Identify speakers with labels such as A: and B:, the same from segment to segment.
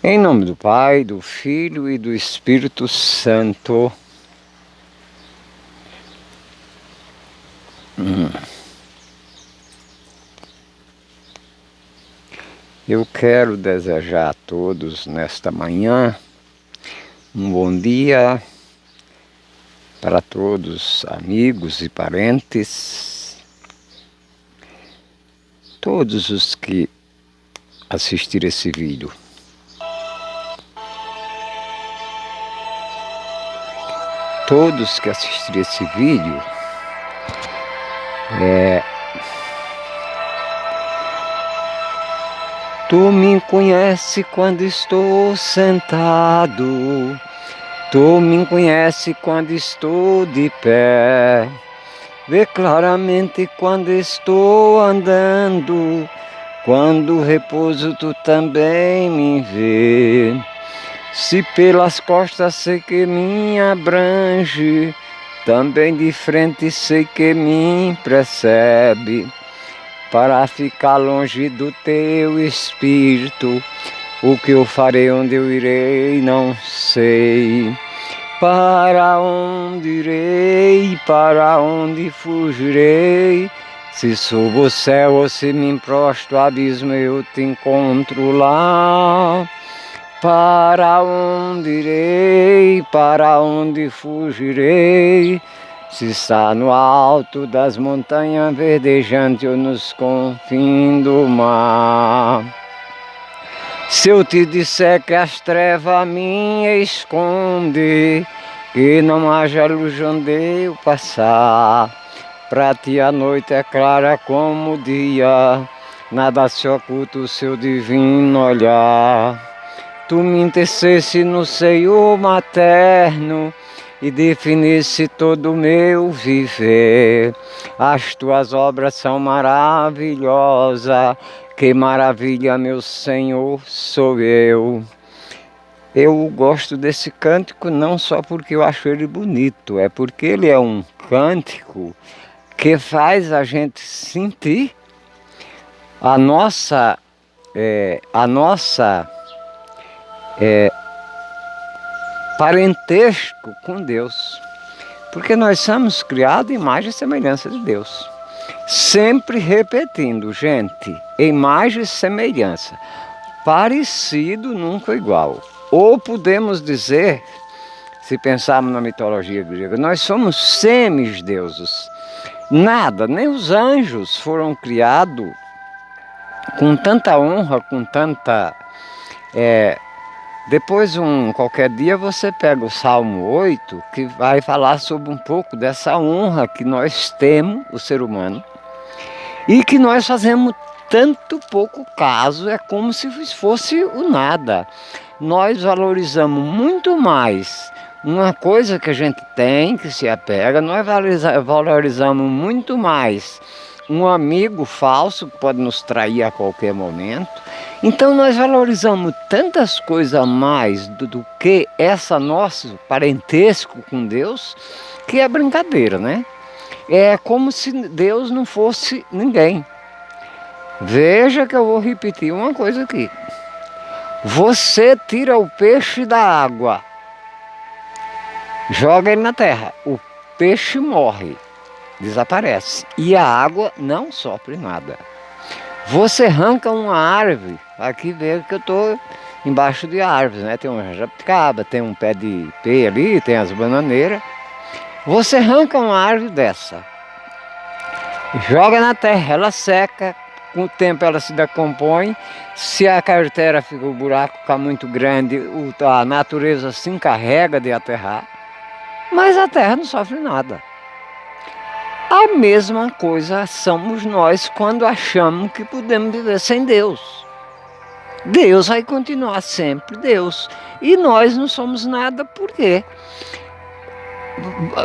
A: Em nome do Pai, do Filho e do Espírito Santo. Eu quero desejar a todos nesta manhã um bom dia para todos, amigos e parentes, todos os que assistirem esse vídeo. Todos que assistirem esse vídeo, tu me conhece quando estou sentado, tu me conhece quando estou de pé, vê claramente quando estou andando, quando repouso tu também me vê. Se pelas costas sei que me abrange, também de frente sei que me percebe. Para ficar longe do teu espírito, o que eu farei, onde eu irei, não sei. Para onde irei, para onde fugirei? Se subo o céu ou se me prostro ao abismo, eu te encontro lá. Para onde irei, para onde fugirei? Se está no alto das montanhas verdejantes ou nos confins do mar. Se eu te disser que as trevas me escondem, que não haja luz onde eu passar, pra ti a noite é clara como o dia, nada se oculta o seu divino olhar. Tu me entecesse no seio materno e definisse todo o meu viver. As tuas obras são maravilhosas, que maravilha, meu Senhor, sou eu. Eu gosto desse cântico não só porque eu acho ele bonito, é porque ele é um cântico que faz a gente sentir a nossa parentesco com Deus, porque nós somos criados em imagem e semelhança de Deus, sempre repetindo, gente, imagem e semelhança, parecido nunca igual. Ou podemos dizer, se pensarmos na mitologia grega, nós somos semideuses. Nada, nem os anjos foram criados com tanta honra, com tanta... Depois, qualquer dia, você pega o Salmo 8, que vai falar sobre um pouco dessa honra que nós temos, o ser humano, e que nós fazemos tanto pouco caso, é como se fosse o nada. Nós valorizamos muito mais uma coisa que a gente tem, que se apega, nós valorizamos muito mais um amigo falso que pode nos trair a qualquer momento. Então nós valorizamos tantas coisas a mais do que essa nosso parentesco com Deus, que é brincadeira, né? É como se Deus não fosse ninguém. Veja que eu vou repetir uma coisa aqui. Você tira o peixe da água, joga ele na terra, o peixe morre, desaparece, e a água não sofre nada. Você arranca uma árvore, aqui veja que eu estou embaixo de árvores, né? Tem uma jabuticaba, tem um pé de ipê ali, tem as bananeiras. Você arranca uma árvore dessa, joga na terra, ela seca, com o tempo ela se decompõe. Se a carteira fica, o buraco fica muito grande, a natureza se encarrega de aterrar, mas a terra não sofre nada. A mesma coisa somos nós quando achamos que podemos viver sem Deus. Deus vai continuar sempre Deus. E nós não somos nada, por quê?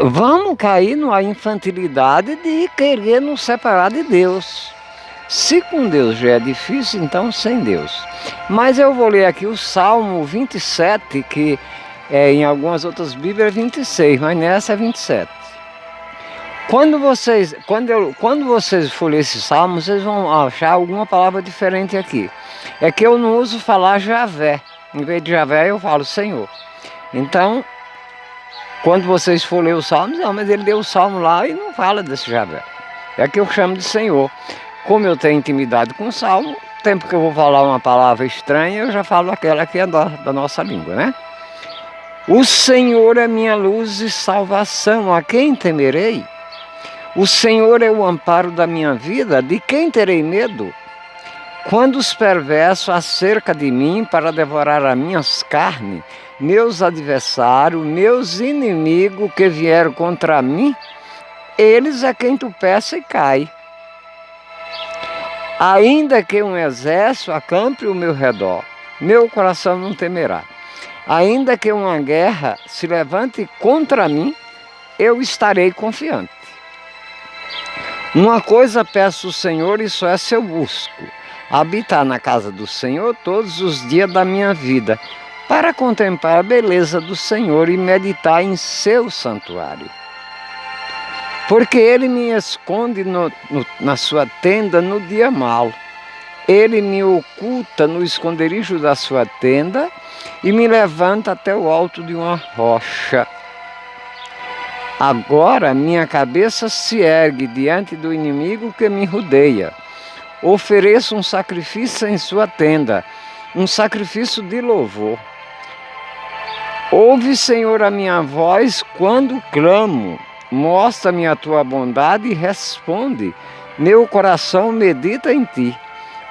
A: Vamos cair numa infantilidade de querer nos separar de Deus. Se com Deus já é difícil, então sem Deus. Mas eu vou ler aqui o Salmo 27, que em algumas outras Bíblias é 26, mas nessa é 27. Quando vocês for ler esse salmo, vocês vão achar alguma palavra diferente aqui. É que eu não uso falar Javé, Em vez de Javé, eu falo Senhor. Então, quando vocês for ler os salmos, não, mas ele deu o salmo lá e não fala desse Javé. É que eu chamo de Senhor. Como eu tenho intimidade com o salmo, tempo que eu vou falar uma palavra estranha, eu já falo aquela que é da nossa língua, né? O Senhor é minha luz e salvação, a quem temerei? O Senhor é o amparo da minha vida, de quem terei medo? Quando os perversos acerca de mim para devorar as minhas carnes, meus adversários, meus inimigos que vieram contra mim, eles é quem tropeça e cai. Ainda que um exército acampe ao meu redor, meu coração não temerá. Ainda que uma guerra se levante contra mim, eu estarei confiante. Uma coisa peço ao Senhor e só essa eu busco: habitar na casa do Senhor todos os dias da minha vida, para contemplar a beleza do Senhor e meditar em seu santuário. Porque Ele me esconde na sua tenda no dia mau. Ele me oculta no esconderijo da sua tenda e me levanta até o alto de uma rocha. Agora minha cabeça se ergue diante do inimigo que me rodeia. Ofereço um sacrifício em sua tenda, um sacrifício de louvor. Ouve, Senhor, a minha voz quando clamo. Mostra-me a tua bondade e responde. Meu coração medita em ti.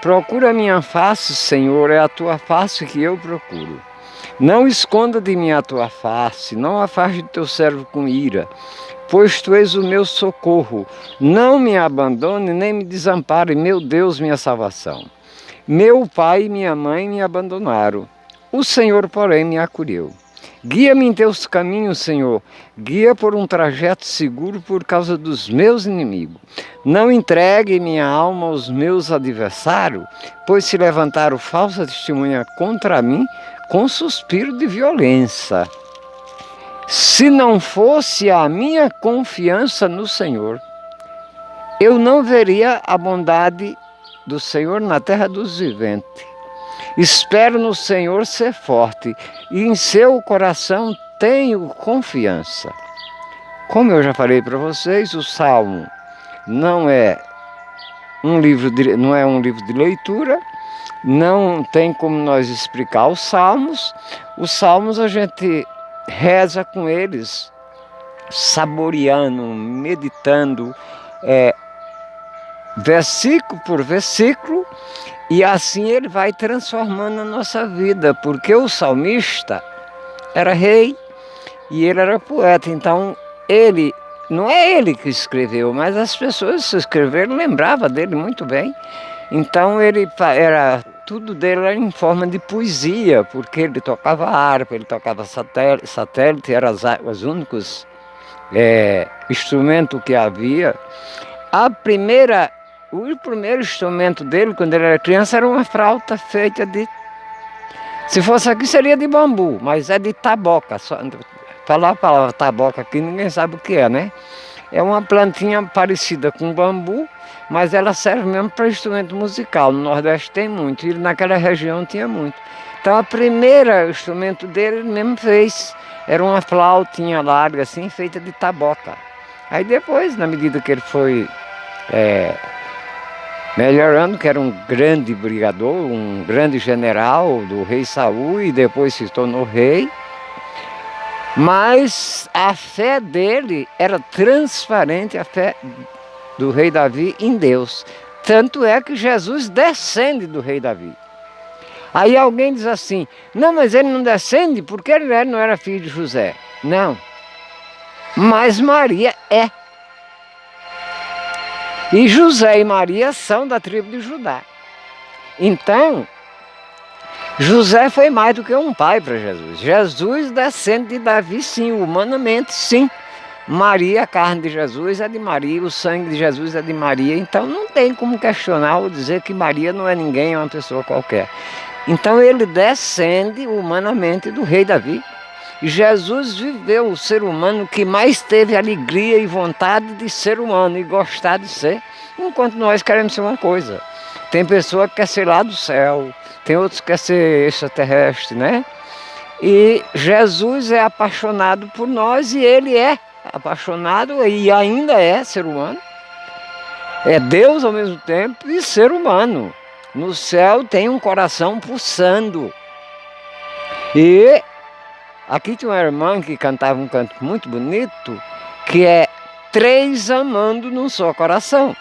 A: Procura minha face, Senhor, é a tua face que eu procuro. Não esconda de mim a tua face, não afaste o teu servo com ira, pois tu és o meu socorro. Não me abandone nem me desampare, meu Deus, minha salvação. Meu pai e minha mãe me abandonaram, o Senhor, porém, me acolheu. Guia-me em teus caminhos, Senhor, guia por um trajeto seguro por causa dos meus inimigos. Não entregue minha alma aos meus adversários, pois se levantaram falsa testemunha contra mim com suspiro de violência. Se não fosse a minha confiança no Senhor, eu não veria a bondade do Senhor na terra dos viventes. Espero no Senhor ser forte e em seu coração tenho confiança. Como eu já falei para vocês, o Salmo não é um livro de leitura, não tem como nós explicar os Salmos. Os Salmos a gente reza com eles, saboreando, meditando, versículo por versículo, e assim ele vai transformando a nossa vida, porque o salmista era rei e ele era poeta, então não é ele que escreveu, mas as pessoas que escreveram lembravam dele muito bem. Então tudo dele era em forma de poesia, porque ele tocava harpa, ele tocava satélite, eram os únicos instrumentos que havia. O primeiro instrumento dele, quando ele era criança, era uma flauta feita de... Se fosse aqui, seria de bambu, mas é de taboca. Falar a palavra taboca aqui, ninguém sabe o que é, né? É uma plantinha parecida com bambu, mas ela serve mesmo para instrumento musical. No Nordeste tem muito, e naquela região tinha muito. Então, o primeiro instrumento dele, ele mesmo fez. Era uma flautinha larga, assim, feita de taboca. Aí depois, na medida que ele foi... melhorando, que era um grande brigador, um grande general do rei Saul, e depois se tornou rei. Mas a fé dele era transparente, a fé do rei Davi em Deus. Tanto é que Jesus descende do rei Davi. Aí alguém diz assim: não, mas ele não descende porque ele não era filho de José. Não, mas Maria é. E José e Maria são da tribo de Judá. Então, José foi mais do que um pai para Jesus. Jesus descende de Davi, sim, humanamente, sim. Maria, a carne de Jesus é de Maria, o sangue de Jesus é de Maria. Então, não tem como questionar ou dizer que Maria não é ninguém, é uma pessoa qualquer. Então, ele descende humanamente do rei Davi. E Jesus viveu o ser humano que mais teve alegria e vontade de ser humano e gostar de ser, enquanto nós queremos ser uma coisa. Tem pessoa que quer ser lá do céu, tem outros que querem ser extraterrestre, né? E Jesus é apaixonado por nós e ele é apaixonado e ainda é ser humano. É Deus ao mesmo tempo e ser humano. No céu tem um coração pulsando. E aqui tinha uma irmã que cantava um canto muito bonito, que é 3 amando num só coração.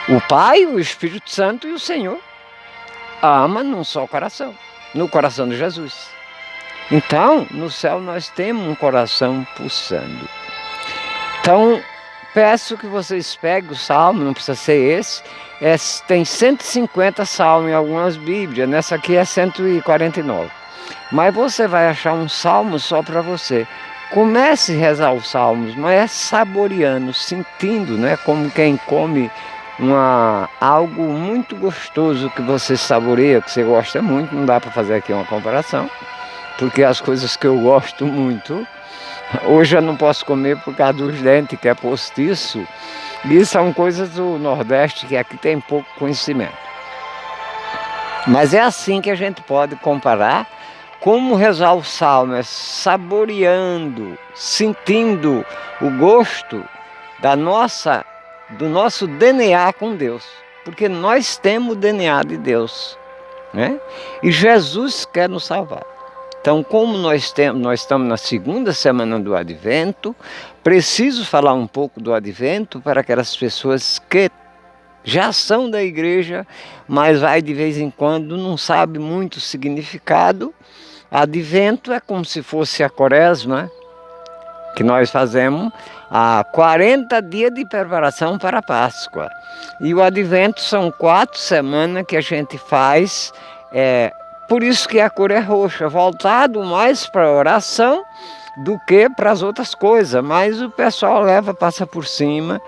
A: O Pai, o Espírito Santo e o Senhor ama num só coração, no coração de Jesus. Então, no céu nós temos um coração pulsando. Então, peço que vocês peguem o salmo, não precisa ser esse, tem 150 salmos em algumas bíblias, nessa aqui é 149. Mas você vai achar um salmo só para você. Comece a rezar os salmos, mas é saboreando, sentindo, né? Como quem come algo muito gostoso que você saboreia, que você gosta muito. Não dá para fazer aqui uma comparação, porque as coisas que eu gosto muito, hoje eu não posso comer por causa dos dentes, que é postiço. E são coisas do Nordeste que aqui tem pouco conhecimento. Mas é assim que a gente pode comparar como rezar o salmo, é saboreando, sentindo o gosto do nosso DNA com Deus. Porque nós temos o DNA de Deus, né? E Jesus quer nos salvar. Então, como nós estamos na segunda semana do Advento, preciso falar um pouco do Advento para aquelas pessoas que já são da igreja, mas vai de vez em quando, não sabe muito o significado. Advento é como se fosse a Quaresma, que nós fazemos há 40 dias de preparação para a Páscoa. E o Advento são 4 semanas que a gente faz, por isso que a cor é roxa, voltado mais para a oração do que para as outras coisas. Mas o pessoal passa por cima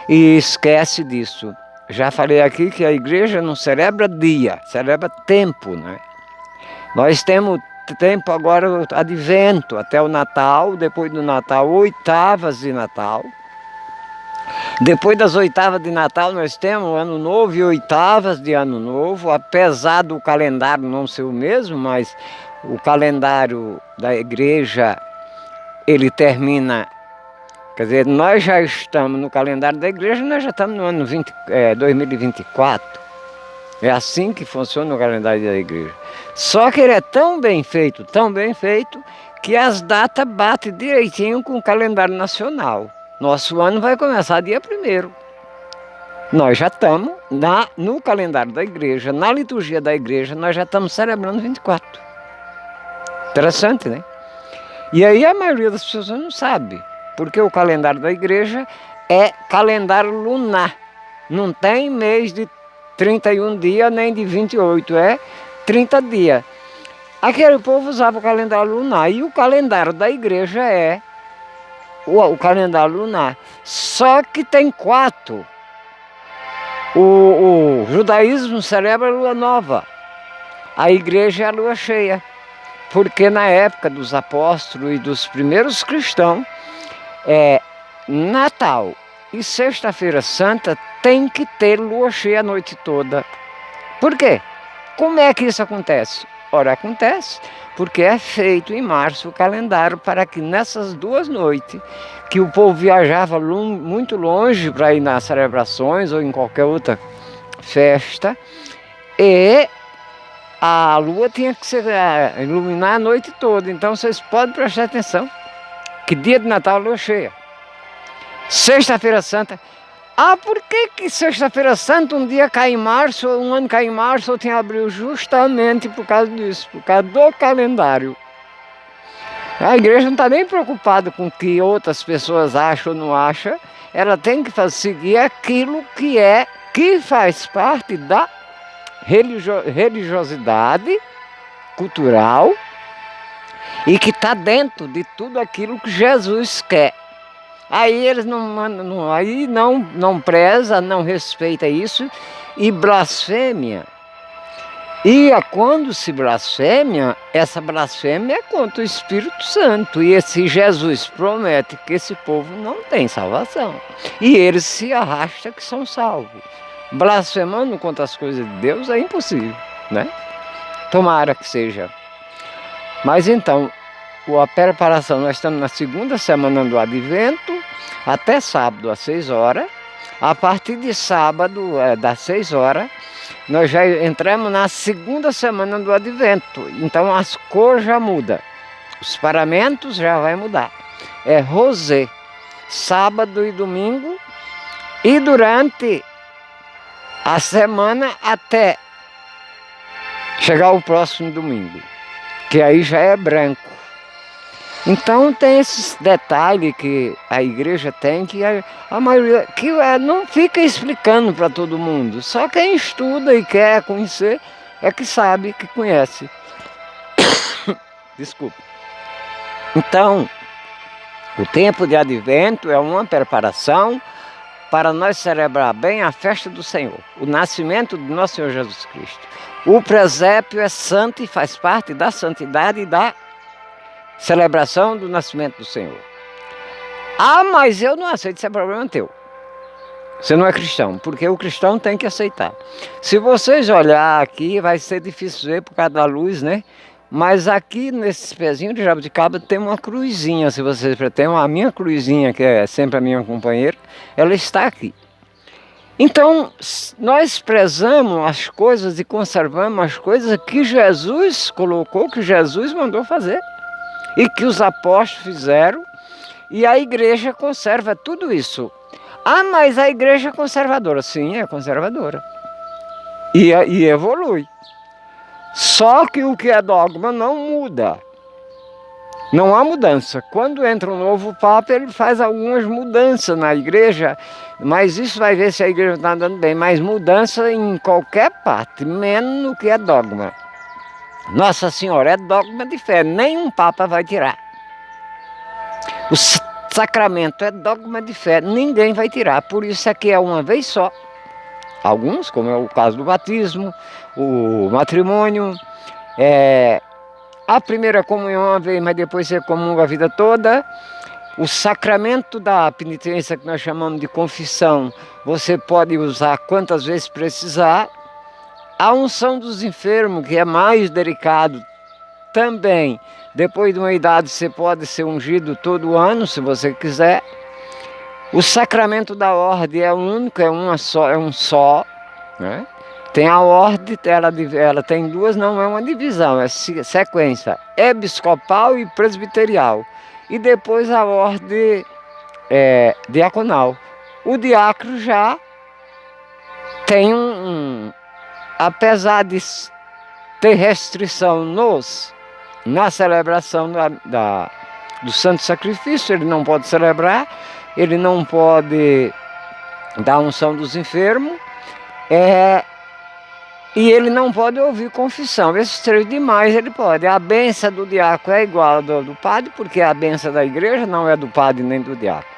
A: e esquece disso. Já falei aqui que a igreja não celebra dia, celebra tempo, né? Nós temos tempo agora, o Advento, até o Natal, depois do Natal, oitavas de Natal. Depois das oitavas de Natal nós temos o Ano Novo e oitavas de Ano Novo, apesar do calendário não ser o mesmo, mas o calendário da igreja, ele termina, quer dizer, nós já estamos no calendário da igreja, nós já estamos no ano 2024. É assim que funciona o calendário da igreja. Só que ele é tão bem feito, que as datas batem direitinho com o calendário nacional. Nosso ano vai começar dia 1º. Nós já estamos no calendário da igreja, na liturgia da igreja, nós já estamos celebrando 24. Interessante, né? E aí a maioria das pessoas não sabe, porque o calendário da igreja é calendário lunar. Não tem mês de 31 dias, nem de 28, é 30 dias. Aquele povo usava o calendário lunar, e o calendário da igreja é o calendário lunar. Só que tem 4. O judaísmo celebra a lua nova, a igreja é a lua cheia. Porque na época dos apóstolos e dos primeiros cristãos, Natal e Sexta-feira Santa tem que ter lua cheia a noite toda. Por quê? Como é que isso acontece? Ora, acontece porque é feito em março o calendário para que nessas 2 noites, que o povo viajava muito longe para ir nas celebrações ou em qualquer outra festa, e a lua tinha que iluminar a noite toda. Então vocês podem prestar atenção que dia de Natal é lua cheia. Sexta-feira Santa. Por que Sexta-feira Santa um dia cai em março, um ano cai em março, outro em abril? Justamente por causa disso, por causa do calendário. A igreja não está nem preocupada com o que outras pessoas acham ou não acham. Ela tem que seguir aquilo que faz parte da religiosidade cultural e que está dentro de tudo aquilo que Jesus quer. Aí eles não preza, não respeita isso e blasfêmia. E quando se blasfêmia, essa blasfêmia é contra o Espírito Santo. E esse Jesus promete que esse povo não tem salvação. E eles se arrastam que são salvos. Blasfemando contra as coisas de Deus é impossível, né? Tomara que seja. Mas então, a preparação, nós estamos na segunda semana do Advento, até sábado às 6 horas. A partir de sábado, das 6 horas, nós já entramos na segunda semana do Advento. Então as cores já mudam, os paramentos já vai mudar. É rosé, sábado e domingo, e durante a semana até chegar o próximo domingo, que aí já é branco. Então tem esses detalhes que a igreja tem, que a maioria que não fica explicando para todo mundo. Só quem estuda e quer conhecer é que sabe, que conhece. Desculpa. Então, o tempo de Advento é uma preparação para nós celebrar bem a festa do Senhor, o nascimento do nosso Senhor Jesus Cristo. O presépio é santo e faz parte da santidade e da celebração do nascimento do Senhor. Ah, mas eu não aceito, isso é problema teu. Você não é cristão, porque o cristão tem que aceitar. Se vocês olhar aqui, vai ser difícil ver por causa da luz, né? Mas aqui nesses pezinhos de jabuticaba tem uma cruzinha, se vocês pretendem, a minha cruzinha, que é sempre a minha companheira, ela está aqui. Então, nós prezamos as coisas e conservamos as coisas que Jesus colocou, que Jesus mandou fazer. E que os apóstolos fizeram, e a igreja conserva tudo isso. Ah, mas a igreja é conservadora. Sim, é conservadora. E evolui. Só que o que é dogma não muda. Não há mudança. Quando entra um novo Papa, ele faz algumas mudanças na igreja, mas isso vai ver se a igreja está andando bem. Mas mudança em qualquer parte, menos no que é dogma. Nossa Senhora é dogma de fé, nenhum Papa vai tirar. O sacramento é dogma de fé, ninguém vai tirar. Por isso aqui é uma vez só. Alguns, como é o caso do batismo, o matrimônio, a primeira comunhão uma vez, mas depois você comunga a vida toda. O sacramento da penitência, que nós chamamos de confissão, você pode usar quantas vezes precisar. A unção dos enfermos, que é mais delicado, também, depois de uma idade, você pode ser ungido todo ano, se você quiser. O sacramento da ordem é único, é um só, né? Tem a ordem, ela tem duas, não é uma divisão, é sequência episcopal e presbiterial. E depois a ordem diaconal. O diácono já tem apesar de ter restrição na celebração do Santo Sacrifício, ele não pode celebrar, ele não pode dar unção dos enfermos, e ele não pode ouvir confissão. Esses três demais ele pode. A bênção do diácono é igual do padre, porque a bênção da igreja não é do padre nem do diácono.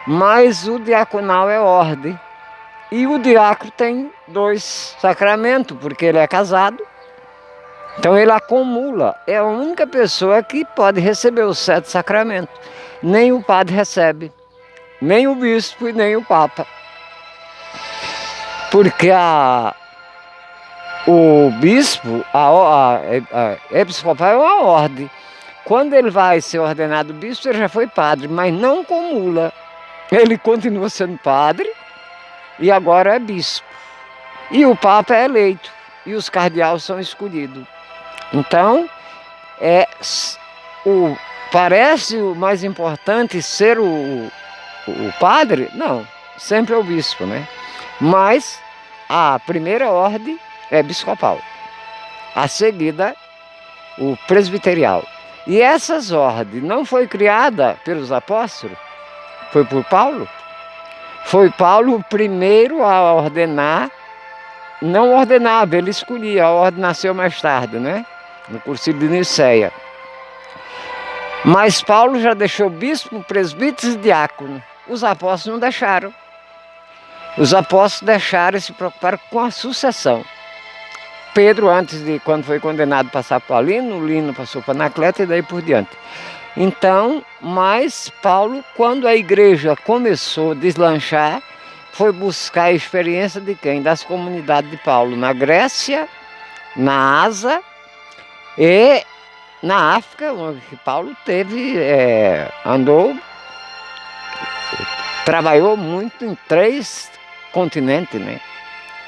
A: Mas o diaconal é ordem. E o diácono tem 2 sacramentos, porque ele é casado. Então ele acumula. É a única pessoa que pode receber os 7 sacramentos. Nem o padre recebe, nem o bispo e nem o papa. Porque o bispo, a episcopal é uma ordem. Quando ele vai ser ordenado bispo, ele já foi padre, mas não acumula. Ele continua sendo padre e agora é bispo. E o papa é eleito e os cardeais são escolhidos. Então, parece o mais importante ser o padre? Não, sempre é o bispo, né? Mas a primeira ordem é episcopal. A seguida, o presbiterial. E essas ordens não foi criada pelos apóstolos, foi por Paulo. Foi Paulo o primeiro a ordenar, não ordenava, ele escolhia, a ordem nasceu mais tarde, né? No Concílio de Nicéia. Mas Paulo já deixou bispo, presbíteros e diácono. Os apóstolos não deixaram. Os apóstolos deixaram e se preocuparam com a sucessão. Pedro, quando foi condenado, passar para Lino, Lino passou para Anacleto e daí por diante. Então, mas Paulo, quando a igreja começou a deslanchar, foi buscar a experiência de quem? Das comunidades de Paulo, na Grécia, na Ásia E na África, onde Paulo teve, trabalhou muito em 3 continentes, né?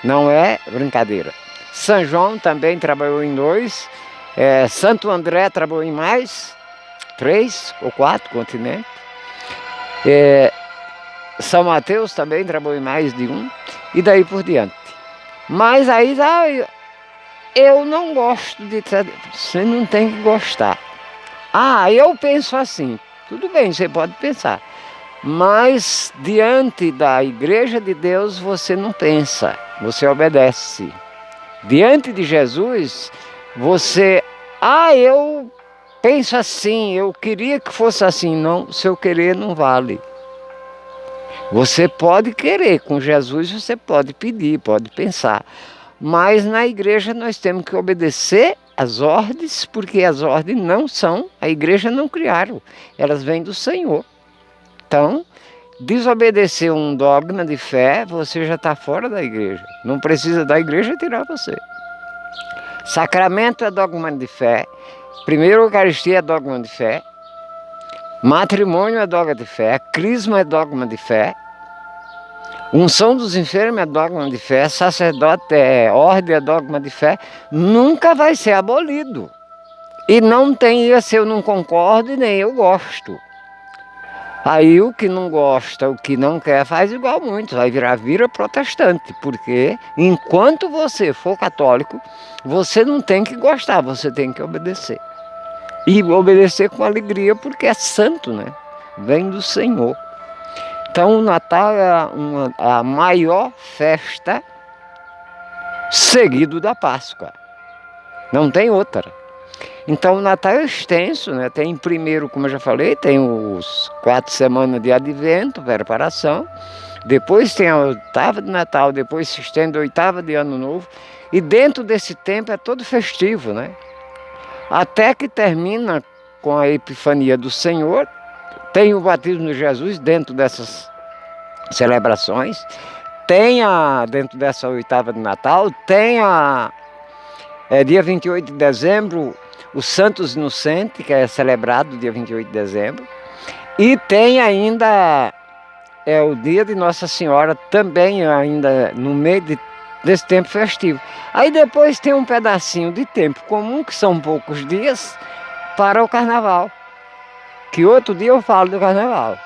A: Não é brincadeira. São João também trabalhou em 2, Santo André trabalhou em mais 3 ou 4 continentes. São Mateus também trabalhou em mais de 1, e daí por diante. Mas aí eu não gosto de... Você não tem que gostar. Eu penso assim. Tudo bem, você pode pensar. Mas diante da igreja de Deus você não pensa, você obedece. Diante de Jesus, você... eu penso assim, eu queria que fosse assim. Não, seu querer não vale. Você pode querer, com Jesus você pode pedir, pode pensar. Mas na igreja nós temos que obedecer às ordens, porque as ordens não são, a igreja não criaram, elas vêm do Senhor. Então, desobedecer um dogma de fé, você já está fora da igreja. Não precisa da igreja tirar você. Sacramento é dogma de fé. Primeiro, Eucaristia é dogma de fé. Matrimônio é dogma de fé. Crisma é dogma de fé. Unção dos enfermos é dogma de fé. Sacerdote ordem é dogma de fé. Nunca vai ser abolido. E não tem isso, eu não concordo e nem eu gosto. Aí o que não gosta, o que não quer, faz igual muitos, vira protestante, porque enquanto você for católico, você não tem que gostar, você tem que obedecer. E obedecer com alegria, porque é santo, né? Vem do Senhor. Então o Natal é a maior festa, seguido da Páscoa. Não tem outra. Então o Natal é extenso, né? Tem primeiro, como eu já falei, tem os 4 semanas de advento, preparação. Depois tem a 8ª de Natal, depois se estende a 8ª de Ano Novo. E dentro desse tempo é todo festivo, né? Até que termina com a Epifania do Senhor. Tem o batismo de Jesus dentro dessas celebrações. Tem dentro dessa 8ª de Natal, tem dia 28 de dezembro, os Santos Inocentes, que é celebrado dia 28 de dezembro. E tem ainda o dia de Nossa Senhora, também ainda no meio desse tempo festivo. Aí depois tem um pedacinho de tempo comum, que são poucos dias, para o Carnaval. Que outro dia eu falo do Carnaval,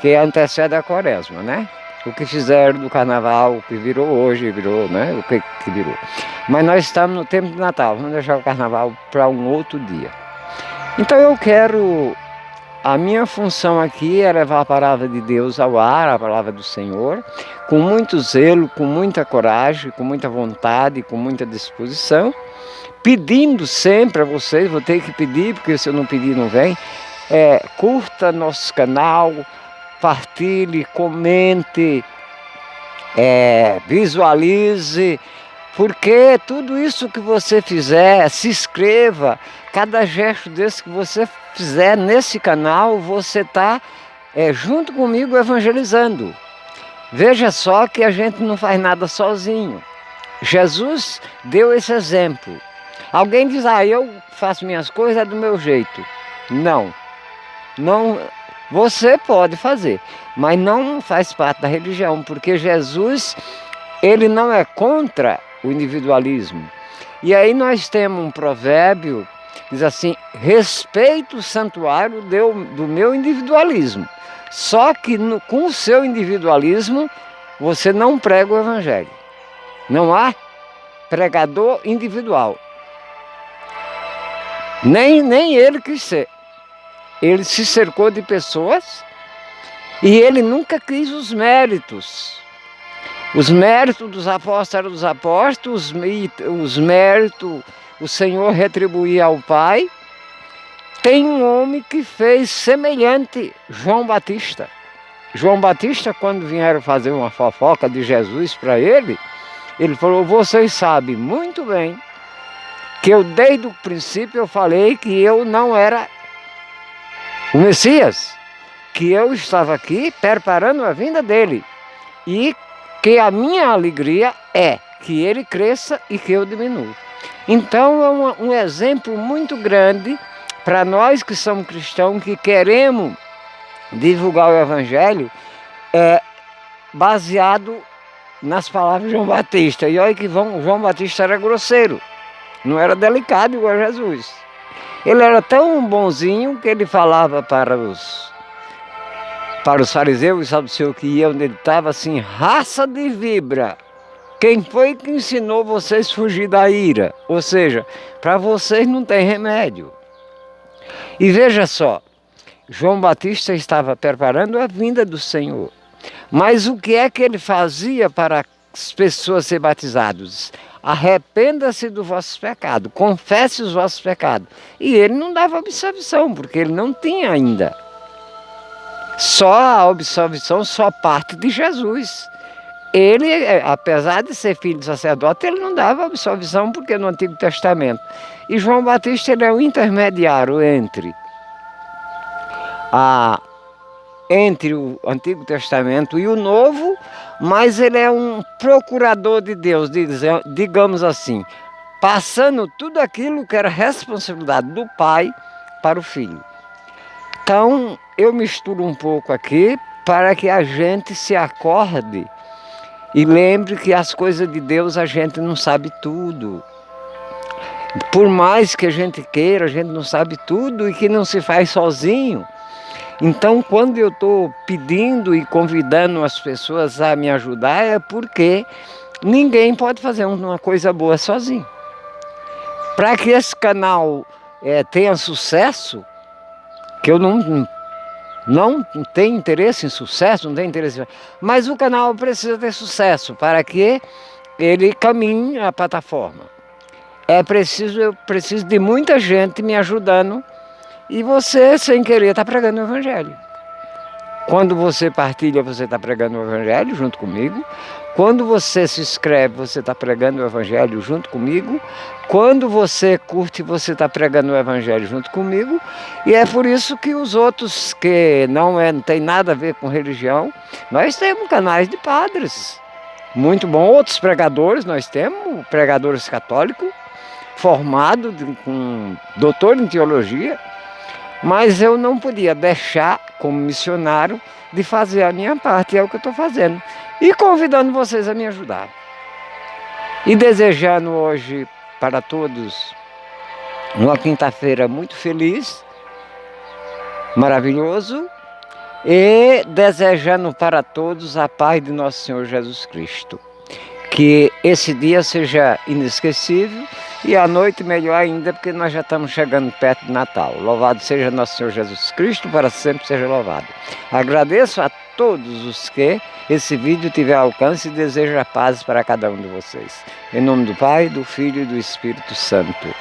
A: que antecede a Quaresma, né? O que fizeram do Carnaval, o que virou hoje, né? O que virou. Mas nós estamos no tempo de Natal, vamos deixar o Carnaval para um outro dia. Então a minha função aqui é levar a palavra de Deus ao ar, a palavra do Senhor, com muito zelo, com muita coragem, com muita vontade, com muita disposição, pedindo sempre a vocês, vou ter que pedir, porque se eu não pedir não vem, curta nosso canal, partilhe, comente, visualize, porque tudo isso que você fizer, se inscreva, cada gesto desse que você fizer nesse canal, você está junto comigo evangelizando. Veja só que a gente não faz nada sozinho. Jesus deu esse exemplo. Alguém diz, eu faço minhas coisas do meu jeito. Não, você pode fazer, mas não faz parte da religião, porque Jesus, ele não é contra o individualismo. E aí nós temos um provérbio, diz assim, respeito o santuário do meu individualismo. Só que com o seu individualismo, você não prega o evangelho. Não há pregador individual. Nem ele quis ser. Ele se cercou de pessoas e ele nunca quis os méritos. Os méritos dos apóstolos eram dos apóstolos, os méritos o Senhor retribuía ao Pai. Tem um homem que fez semelhante, João Batista. João Batista, quando vieram fazer uma fofoca de Jesus para ele falou, vocês sabem muito bem que eu desde o princípio eu falei que eu não era o Messias, que eu estava aqui preparando a vinda dele e que a minha alegria é que ele cresça e que eu diminua. Então é um exemplo muito grande para nós que somos cristãos, que queremos divulgar o Evangelho, baseado nas palavras de João Batista. E olha que João Batista era grosseiro, não era delicado igual a Jesus. Ele era tão bonzinho que ele falava para os fariseus e saduceus que iam onde ele estava assim: raça de víbora, quem foi que ensinou vocês a fugir da ira? Ou seja, para vocês não tem remédio. E veja só, João Batista estava preparando a vinda do Senhor. Mas o que é que ele fazia para as pessoas serem batizadas? Arrependa-se do vosso pecado, confesse os vossos pecados. E ele não dava absolvição, porque ele não tinha ainda. Só a absolvição só parte de Jesus. Ele, apesar de ser filho de sacerdote, ele não dava absolvição, porque no Antigo Testamento. E João Batista, ele é o intermediário entre o Antigo Testamento e o Novo, mas ele é um procurador de Deus, digamos assim, passando tudo aquilo que era responsabilidade do Pai para o Filho. Então, eu misturo um pouco aqui para que a gente se acorde e lembre que as coisas de Deus a gente não sabe tudo. Por mais que a gente queira, a gente não sabe tudo e que não se faz sozinho. Então, quando eu estou pedindo e convidando as pessoas a me ajudar, é porque ninguém pode fazer uma coisa boa sozinho. Para que esse canal tenha sucesso, que eu não tenho interesse em sucesso, não tenho interesse, mas o canal precisa ter sucesso para que ele caminhe a plataforma. Eu preciso de muita gente me ajudando. E você, sem querer, está pregando o Evangelho. Quando você partilha, você está pregando o Evangelho junto comigo. Quando você se inscreve, você está pregando o Evangelho junto comigo. Quando você curte, você está pregando o Evangelho junto comigo. E é por isso que os outros que não tem nada a ver com religião, nós temos canais de padres. Muito bom. Outros pregadores, nós temos pregadores católicos, formados com doutor em teologia. Mas eu não podia deixar, como missionário, de fazer a minha parte, é o que eu estou fazendo. E convidando vocês a me ajudar. E desejando hoje para todos uma quinta-feira muito feliz, maravilhoso, e desejando para todos a paz de nosso Senhor Jesus Cristo. Que esse dia seja inesquecível e a noite melhor ainda, porque nós já estamos chegando perto do Natal. Louvado seja nosso Senhor Jesus Cristo, para sempre seja louvado. Agradeço a todos os que esse vídeo tiver alcance e desejo a paz para cada um de vocês. Em nome do Pai, do Filho e do Espírito Santo.